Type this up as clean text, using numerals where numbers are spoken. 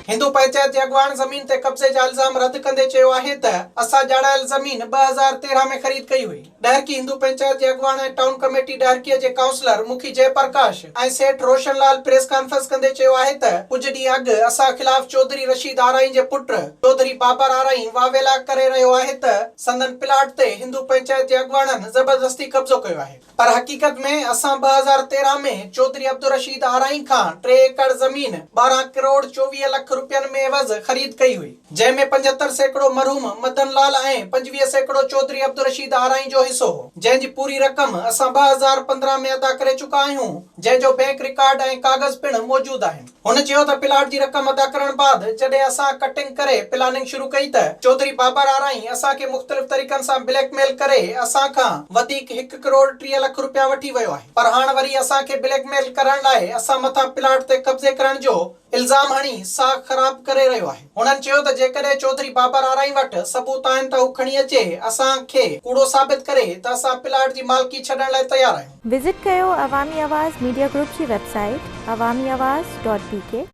हिंदू पंचायत जे अॻुवाण ज़मीन ते कब्ज़े जा इल्ज़ाम रद्द कंदे चयो आहे त असां ॼाणायल ज़मीन 2013 में ख़रीद कई हुई। ॾहरकी हिंदू पंचायत जे अॻुवाण ऐं टाउन कमेटी ॾहरकीअ जे काउंसलर मुखी जयप्रकाश ऐं सेठ रोशनलाल प्रेस कॉन्फ्रेंस कंदे चयो आहे त कुझु ॾींहं अॻु असां ख़िलाफ़ चौधरी रशीद आराई जे पुट चौधरी बाबर आराई वावेला करे रहियो आहे त संदन प्लाट ते हिंदू पंचायत जे अॻुवाणनि ज़बरदस्ती कब्ज़ो कयो आहे। पर हक़ीक़त में असां 2013 में चौधरी अब्दुल रशीद आराई खां 3 एकड़ ज़मीन 12 करोड़ 24 लख रुपयनि में एवज़ ख़रीद कई हुई, जंहिंमें 75 सैकड़ो मरहूम मदन लाल ऐं 25 सैकड़ो चौधरी अब्दुल रशीद आराई जो हिस्सो हो, जंहिंजी पूरी रक़म असां 2015 में अदा करे चुका आहियूं, जंहिंजो बैंक रिकॉर्ड ऐं कागज़ पिण मौजूद आहिनि। हुन चयो त प्लाट जी रक़म अदा करण बाद जॾहिं असां कटिंग करे प्लानिंग शुरू कई त चौधरी बाबर आराई असांखे मुख़्तलिफ़ तरीक़नि सां ब्लैकमेल करे असां खां वधीक 1 करोड़ 30 लख रुपया वठी वियो आहे। पर हाणे वरी असांखे ब्लैकमेल करण लाइ असां मथां प्लाट ते कब्ज़े करण जो इल्ज़ाम हणी साख ख़राब करे रहियो आहे। हुननि चयो त जेकॾहिं चौधरी बाबर आराई वटि सबूत आहिनि त हू खणी अचे असांखे कूड़ो साबित करे त असां प्लाट जी मालिकी छॾण लाइ तयार आहियूं। विज़िट कयो अवामी आवाज़ मीडिया ग्रुप जी वेबसाइट awamiawaz.pk